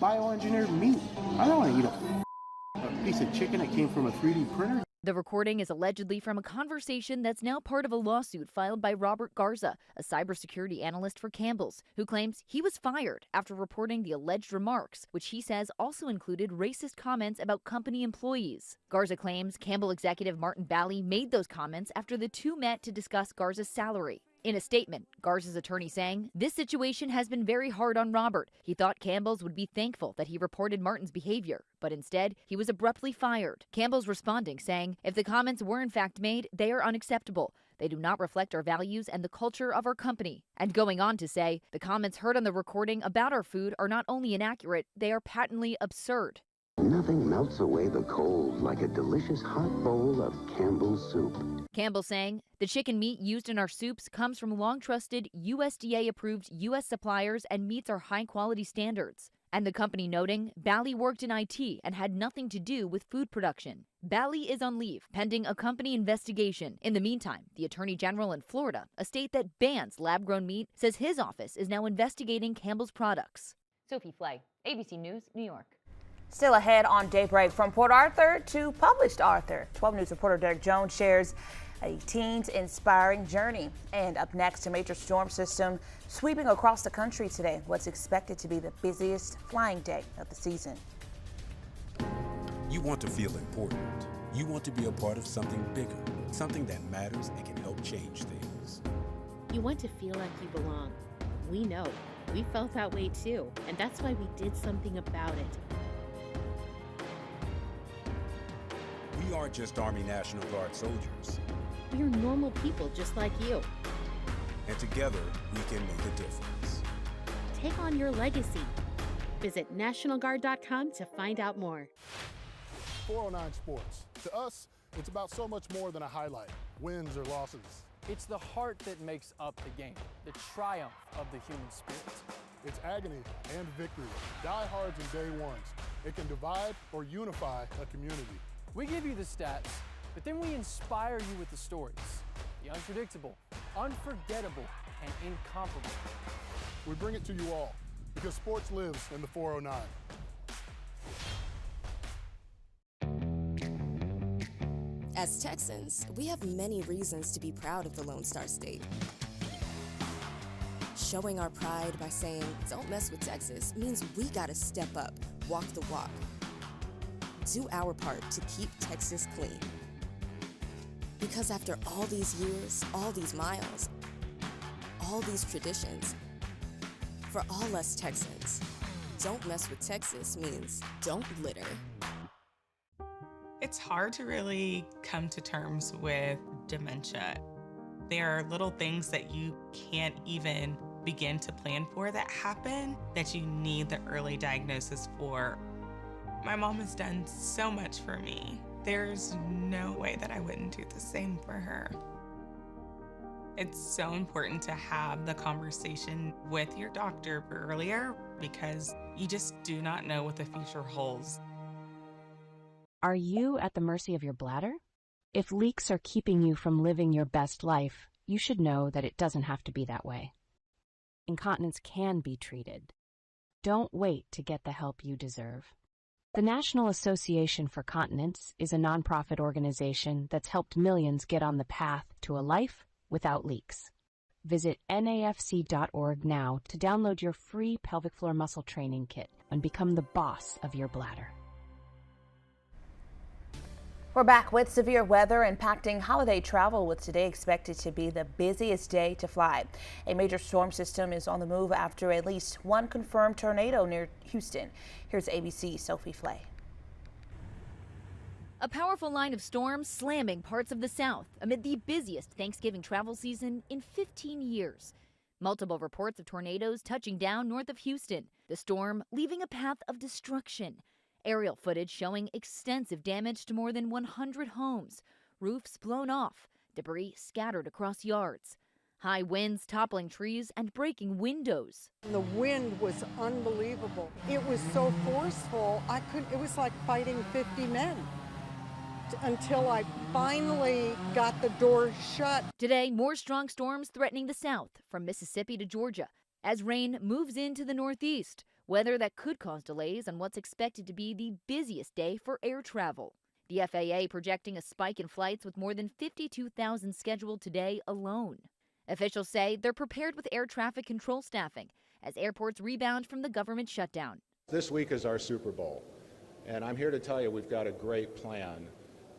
bioengineered meat. I don't want to eat a piece of chicken that came from a 3D printer. The recording is allegedly from a conversation that's now part of a lawsuit filed by Robert Garza, a cybersecurity analyst for Campbell's, who claims he was fired after reporting the alleged remarks, which he says also included racist comments about company employees. Garza claims Campbell executive Martin Bally made those comments after the two met to discuss Garza's salary. In a statement, Garza's attorney saying, this situation has been very hard on Robert. He thought Campbell's would be thankful that he reported Martin's behavior, but instead, he was abruptly fired. Campbell's responding, saying, if the comments were in fact made, they are unacceptable. They do not reflect our values and the culture of our company. And going on to say, the comments heard on the recording about our food are not only inaccurate, they are patently absurd. Nothing melts away the cold like a delicious hot bowl of Campbell's soup. Campbell saying, the chicken meat used in our soups comes from long-trusted, USDA-approved U.S. suppliers and meets our high-quality standards. And the company noting, Bally worked in IT and had nothing to do with food production. Bally is on leave, pending a company investigation. In the meantime, the Attorney General in Florida, a state that bans lab-grown meat, says his office is now investigating Campbell's products. Sophie Flay, ABC News, New York. Still ahead on Daybreak, from Port Arthur to published Arthur. 12 News reporter Derek Jones shares a teen's inspiring journey. And up next, a major storm system sweeping across the country today. What's expected to be the busiest flying day of the season. You want to feel important. You want to be a part of something bigger, something that matters and can help change things. You want to feel like you belong. We know. We felt that way too, and that's why we did something about it. We aren't just Army National Guard soldiers. We are normal people just like you. And together, we can make a difference. Take on your legacy. Visit NationalGuard.com to find out more. 409 Sports. To us, it's about so much more than a highlight, wins or losses. It's the heart that makes up the game, the triumph of the human spirit. It's agony and victory, diehards and day ones. It can divide or unify a community. We give you the stats, but then we inspire you with the stories. The unpredictable, unforgettable, and incomparable. We bring it to you all because sports lives in the 409. As Texans, we have many reasons to be proud of the Lone Star State. Showing our pride by saying, don't mess with Texas, means we gotta step up, walk the walk. Do our part to keep Texas clean. Because after all these years, all these miles, all these traditions, for all us Texans, don't mess with Texas means don't litter. It's hard to really come to terms with dementia. There are little things that you can't even begin to plan for that happen that you need the early diagnosis for. My mom has done so much for me. There's no way that I wouldn't do the same for her. It's so important to have the conversation with your doctor earlier because you just do not know what the future holds. Are you at the mercy of your bladder? If leaks are keeping you from living your best life, you should know that it doesn't have to be that way. Incontinence can be treated. Don't wait to get the help you deserve. The National Association for Continence is a nonprofit organization that's helped millions get on the path to a life without leaks. Visit nafc.org now to download your free pelvic floor muscle training kit and become the boss of your bladder. We're back with severe weather impacting holiday travel, with today expected to be the busiest day to fly. A major storm system is on the move after at least one confirmed tornado near Houston. Here's ABC's Sophie Flay. A powerful line of storms slamming parts of the South amid the busiest Thanksgiving travel season in 15 years. Multiple reports of tornadoes touching down north of Houston. The storm leaving a path of destruction. Aerial footage showing extensive damage to more than 100 homes, roofs blown off, debris scattered across yards. High winds toppling trees and breaking windows. The wind was unbelievable. It was so forceful, it was like fighting 50 men until I finally got the door shut. Today, more strong storms threatening the South from Mississippi to Georgia as rain moves into the Northeast. Weather that could cause delays on what's expected to be the busiest day for air travel. The FAA projecting a spike in flights with more than 52,000 scheduled today alone. Officials say they're prepared with air traffic control staffing as airports rebound from the government shutdown. This week is our Super Bowl, and I'm here to tell you we've got a great plan.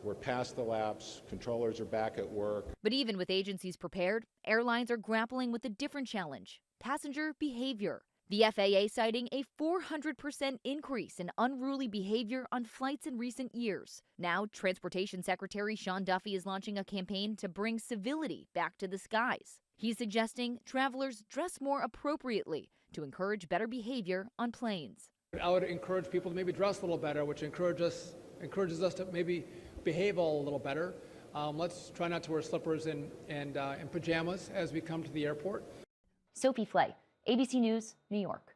We're past the lapse, controllers are back at work. But even with agencies prepared, airlines are grappling with a different challenge: passenger behavior. The FAA citing a 400% increase in unruly behavior on flights in recent years. Now, Transportation Secretary Sean Duffy is launching a campaign to bring civility back to the skies. He's suggesting travelers dress more appropriately to encourage better behavior on planes. I would encourage people to maybe dress a little better, which encourages us to maybe behave a little better. Let's try not to wear slippers and pajamas as we come to the airport. Sophie Flay, ABC News, New York.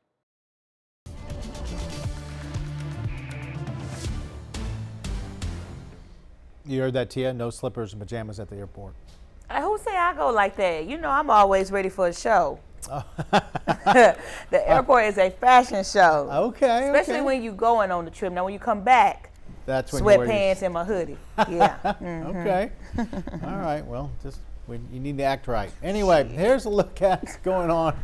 You heard that, Tia? No slippers and pajamas at the airport. Who say I go like that? You know I'm always ready for a show. Oh. The airport is a fashion show. Okay. Especially when you going on the trip. Now when you come back, that's when sweatpants and my hoodie. Yeah. Okay. All right. Well, you need to act right. Anyway, here's a look at what's going on.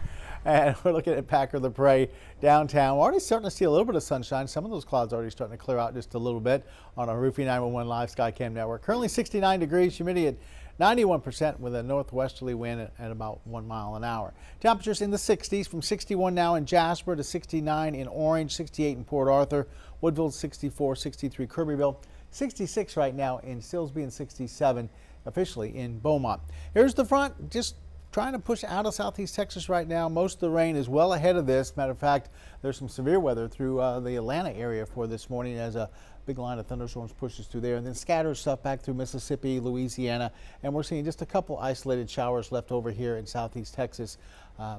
And we're looking at Packer La Prairie downtown. We're already starting to see a little bit of sunshine. Some of those clouds are already starting to clear out just a little bit on our Roofing 911 Live Skycam network. Currently 69 degrees, humidity at 91% with a northwesterly wind at about 1 mile an hour. Temperatures in the 60s, from 61 now in Jasper to 69 in Orange, 68 in Port Arthur, Woodville 64, 63 Kirbyville, 66 right now in Silsbee, and 67 officially in Beaumont. Here's the front, just trying to push out of southeast Texas right now. Most of the rain is well ahead of this. Matter of fact, there's some severe weather through the Atlanta area for this morning as a big line of thunderstorms pushes through there, and then scatters stuff back through Mississippi, Louisiana, and we're seeing just a couple isolated showers left over here in southeast Texas.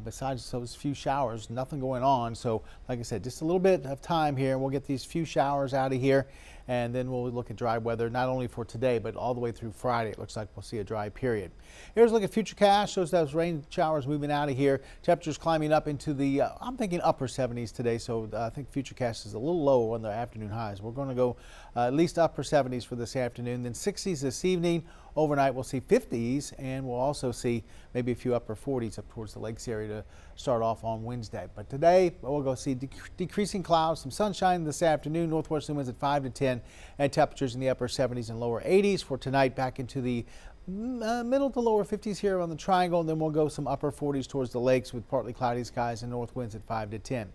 Besides those few showers, nothing going on. So like I said, just a little bit of time here, and we'll get these few showers out of here, and then we'll look at dry weather not only for today but all the way through Friday. It looks like we'll see a dry period. Here's a look at Futurecast. Shows those rain showers moving out of here. Temperatures climbing up into the I'm thinking upper 70s today, so I think Futurecast is a little low on the afternoon highs. We're going to go at least upper 70s for this afternoon, then 60s this evening. Overnight we'll see 50s, and we'll also see maybe a few upper 40s up towards the lakes area to start off on Wednesday. But today we'll go see decreasing clouds, some sunshine this afternoon, northwesterly winds at 5 to 10, and temperatures in the upper 70s and lower 80s. For tonight, back into the middle to lower 50s here on the triangle, and then we'll go some upper 40s towards the lakes with partly cloudy skies and north winds at 5 to 10.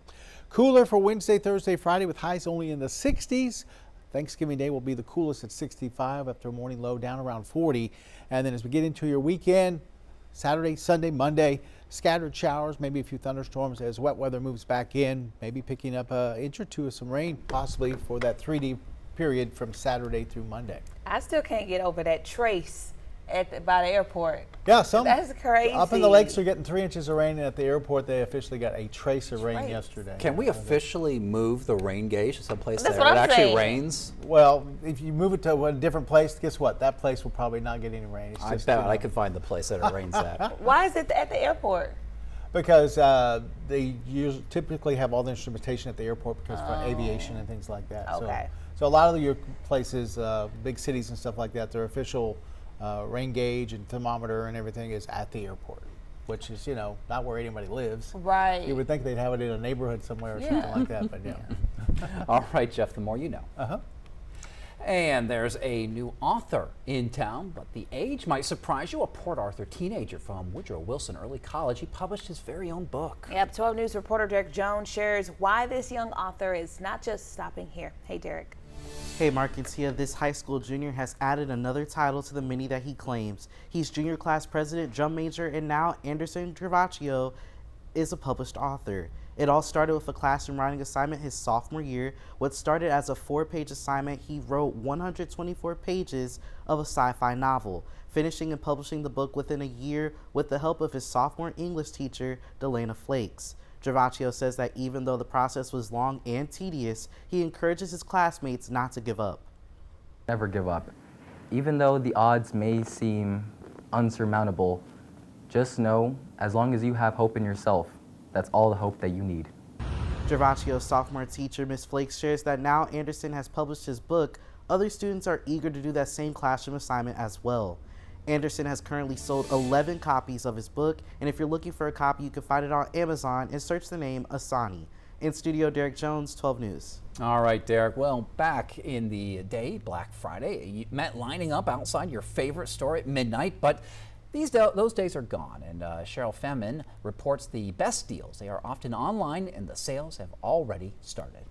Cooler for Wednesday, Thursday, Friday with highs only in the 60s. Thanksgiving Day will be the coolest at 65 after a morning low down around 40. And then as we get into your weekend, Saturday, Sunday, Monday, scattered showers, maybe a few thunderstorms as wet weather moves back in, maybe picking up an inch or two of some rain possibly for that 3D period from Saturday through Monday. I still can't get over that trace by the airport. Yeah, that's crazy. Up in the lakes are getting 3 inches of rain, and at the airport they officially got a trace of rain yesterday. Can we officially move the rain gauge to some place That's that what it I'm actually saying. rains? Well, if you move it to a different place, guess what? That place will probably not get any rain. It's I just, bet I could find the place that it rains at. Why is it at the airport? Because they typically have all the instrumentation at the airport because for aviation and things like that. Okay. So a lot of your places, big cities and stuff like that, their official rain gauge and thermometer and everything is at the airport, which is, not where anybody lives. Right. You would think they'd have it in a neighborhood somewhere or something like that, but yeah. All right, Jeff, the more you know. And there's a new author in town, but the age might surprise you. A Port Arthur teenager from Woodrow Wilson Early College. He published his very own book. Yep, 12 News reporter Derek Jones shares why this young author is not just stopping here. Hey, Derek. Hey, Mark and Tia, this high school junior has added another title to the many that he claims. He's junior class president, drum major, and now Anderson Travaccio is a published author. It all started with a classroom writing assignment his sophomore year. What started as a 4-page assignment, he wrote 124 pages of a sci-fi novel, finishing and publishing the book within a year with the help of his sophomore English teacher, Delana Flakes. Travaccio says that even though the process was long and tedious, he encourages his classmates not to give up. Never give up. Even though the odds may seem unsurmountable, just know, as long as you have hope in yourself, that's all the hope that you need. Travaccio's sophomore teacher, Ms. Flakes, shares that now Anderson has published his book, other students are eager to do that same classroom assignment as well. Anderson has currently sold 11 copies of his book, and if you're looking for a copy, you can find it on Amazon and search the name Asani. In studio, Derek Jones, 12 News. All right, Derek. Well, back in the day, Black Friday, you meant lining up outside your favorite store at midnight, but those days are gone, and Cheryl Femin reports the best deals. They are often online, and the sales have already started.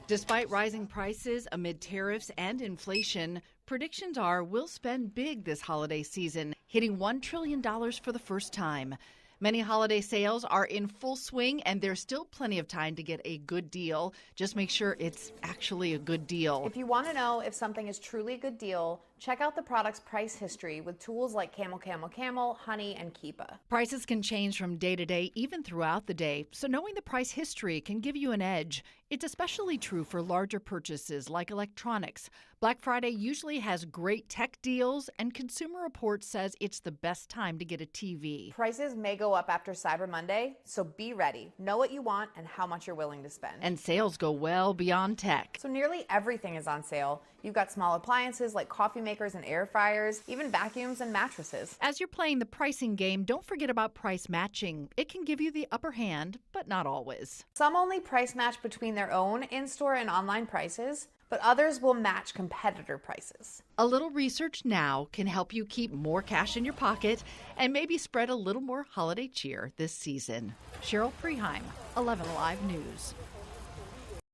Despite rising prices amid tariffs and inflation, predictions are we'll spend big this holiday season, hitting $1 trillion for the first time. Many holiday sales are in full swing, and there's still plenty of time to get a good deal. Just make sure it's actually a good deal. If you want to know if something is truly a good deal, check out the product's price history with tools like Camel Camel Camel, Honey, and Keepa. Prices can change from day to day, even throughout the day, so knowing the price history can give you an edge. It's especially true for larger purchases like electronics. Black Friday usually has great tech deals, and Consumer Reports says it's the best time to get a TV. Prices may go up after Cyber Monday, so be ready. Know what you want and how much you're willing to spend. And sales go well beyond tech. So nearly everything is on sale. You've got small appliances like coffee makers and air fryers, even vacuums and mattresses. As you're playing the pricing game, don't forget about price matching. It can give you the upper hand, but not always. Some only price match between their own in-store and online prices, but others will match competitor prices. A little research now can help you keep more cash in your pocket and maybe spread a little more holiday cheer this season. Cheryl Preheim, 11 Alive News.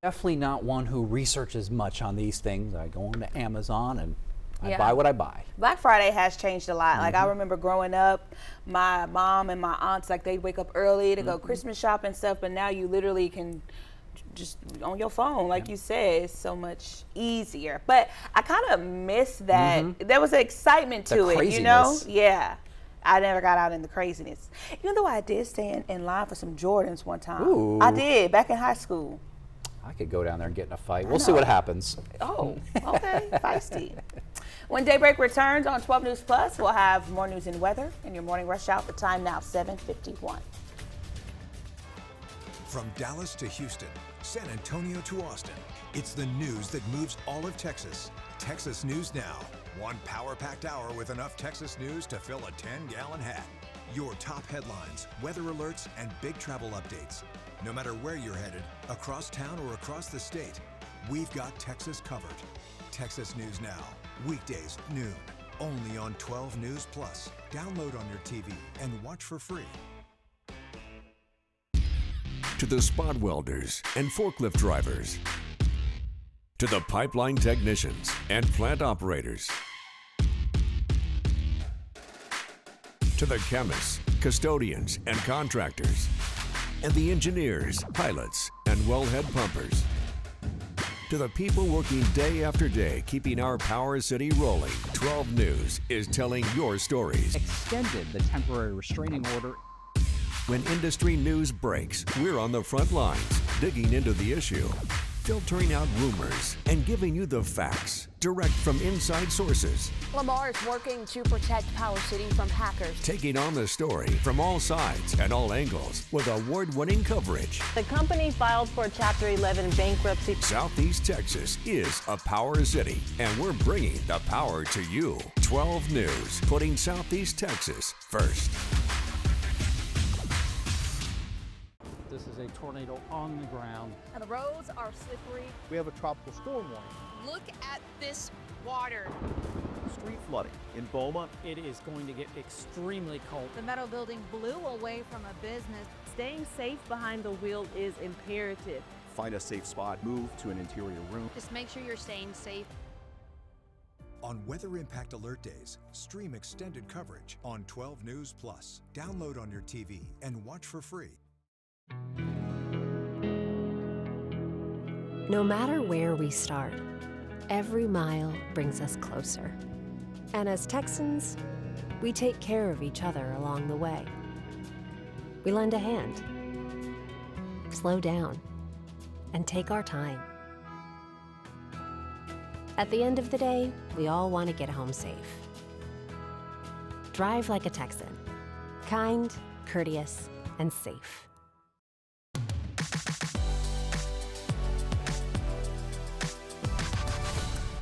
Definitely not one who researches much on these things. I go on to Amazon and I buy what I buy. Black Friday has changed a lot. Like I remember growing up, my mom and my aunts, like they'd wake up early to go Christmas shopping and stuff, but now you literally can just on your phone, like you said, it's so much easier. But I kind of miss that. There was an excitement to it, you know? Yeah. I never got out in the craziness. Even though I did stay in line for some Jordans one time. Ooh. I did, back in high school. I could go down there and get in a fight. We'll see what happens. Oh, okay, feisty. When Daybreak returns on 12 News Plus, we'll have more news and weather in your morning rush hour. The time now, 7:51. From Dallas to Houston, San Antonio to Austin, it's the news that moves all of Texas. Texas News Now. One power-packed hour with enough Texas news to fill a 10-gallon hat. Your top headlines, weather alerts, and big travel updates. No matter where you're headed, across town or across the state, we've got Texas covered. Texas News Now, weekdays noon, only on 12 News Plus. Download on your TV and watch for free. To the spot welders and forklift drivers, to the pipeline technicians and plant operators, to the chemists, custodians, and contractors, and the engineers, pilots, and wellhead pumpers. To the people working day after day, keeping our Power City rolling, 12 News is telling your stories. Extended the temporary restraining order. When industry news breaks, we're on the front lines, digging into the issue, filtering out rumors, and giving you the facts, direct from inside sources. Lamar is working to protect Power City from hackers. Taking on the story from all sides and all angles with award-winning coverage. The company filed for Chapter 11 bankruptcy. Southeast Texas is a power city, and we're bringing the power to you. 12 News, putting Southeast Texas first. This is a tornado on the ground. And the roads are slippery. We have a tropical storm warning. Look at this water. Street flooding in Beaumont. It is going to get extremely cold. The metal building blew away from a business. Staying safe behind the wheel is imperative. Find a safe spot, move to an interior room. Just make sure you're staying safe. On Weather Impact Alert Days, stream extended coverage on 12 News Plus. Download on your TV and watch for free. No matter where we start, every mile brings us closer. And as Texans, we take care of each other along the way. We lend a hand, slow down, and take our time. At the end of the day, we all want to get home safe. Drive like a Texan. Kind, courteous, and safe.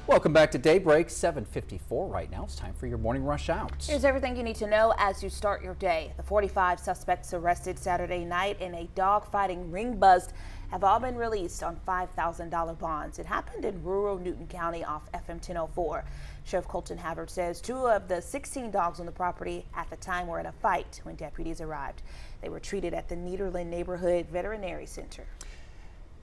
Welcome back to Daybreak, 7:54 right now. It's time for your morning rush out. Here's everything you need to know as you start your day. The 45 suspects arrested Saturday night in a dogfighting ring bust have all been released on $5,000 bonds. It happened in rural Newton County off FM 1004. Sheriff Colton Havard says 2 of the 16 dogs on the property at the time were in a fight when deputies arrived. They were treated at the Nederland Neighborhood Veterinary Center.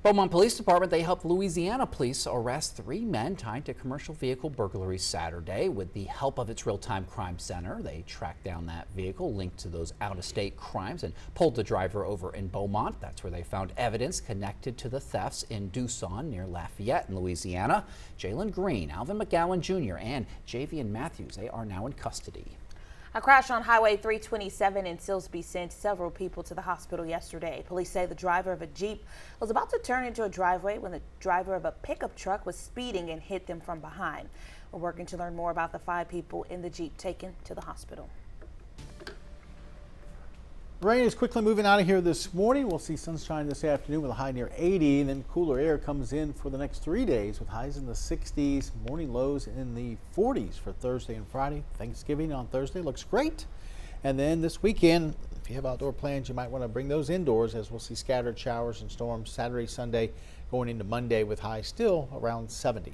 Beaumont Police Department, they helped Louisiana police arrest 3 men tied to commercial vehicle burglaries Saturday. With the help of its real-time crime center, they tracked down that vehicle linked to those out-of-state crimes and pulled the driver over in Beaumont. That's where they found evidence connected to the thefts in Doosan near Lafayette in Louisiana. Jalen Green, Alvin McGowan Jr., and Javian Matthews, they are now in custody. A crash on Highway 327 in Silsbee sent several people to the hospital yesterday. Police say the driver of a Jeep was about to turn into a driveway when the driver of a pickup truck was speeding and hit them from behind. We're working to learn more about the 5 people in the Jeep taken to the hospital. Rain is quickly moving out of here this morning. We'll see sunshine this afternoon with a high near 80, and then cooler air comes in for the next 3 days with highs in the 60s, morning lows in the 40s for Thursday and Friday. Thanksgiving on Thursday looks great. And then this weekend, if you have outdoor plans, you might want to bring those indoors, as we'll see scattered showers and storms Saturday, Sunday, going into Monday with highs still around 70.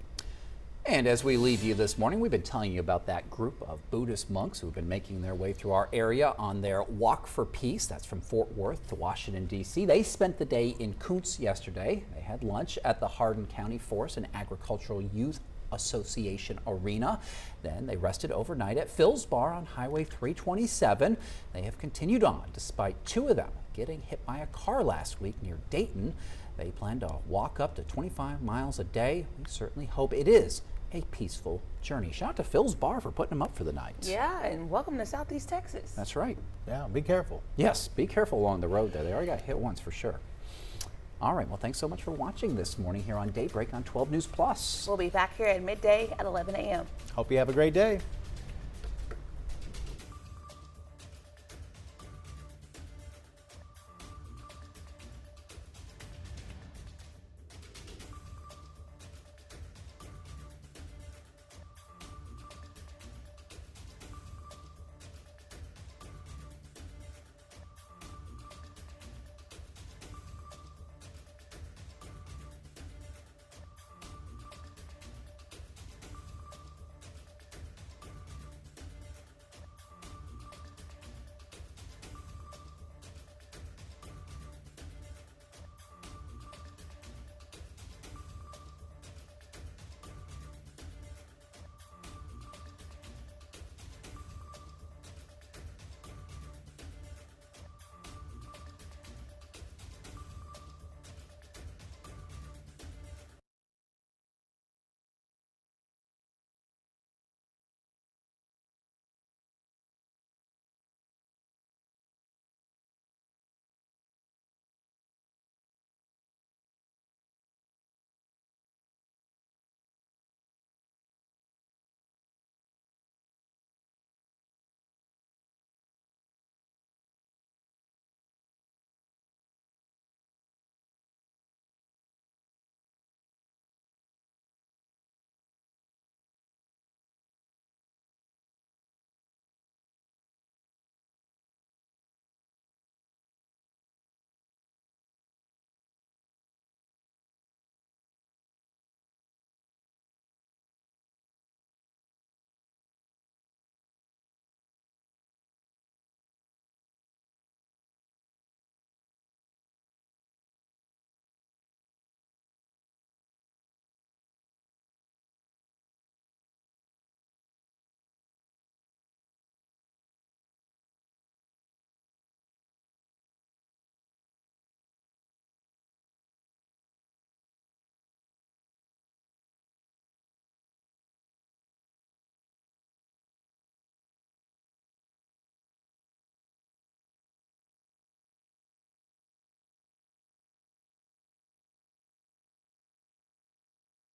And as we leave you this morning, we've been telling you about that group of Buddhist monks who've been making their way through our area on their Walk for Peace. That's from Fort Worth to Washington, D.C. They spent the day in Kuntz yesterday. They had lunch at the Hardin County Forest and Agricultural Youth Association Arena. Then they rested overnight at Phil's Bar on Highway 327. They have continued on despite 2 of them getting hit by a car last week near Dayton. They plan to walk up to 25 miles a day. We certainly hope it is a peaceful journey. Shout out to Phil's Bar for putting them up for the night. Yeah, and welcome to Southeast Texas. That's right. Yeah, be careful. Yes, be careful along the road there. They already got hit once for sure. All right, well, thanks so much for watching this morning here on Daybreak on 12 News Plus. We'll be back here at midday at 11 a.m. Hope you have a great day.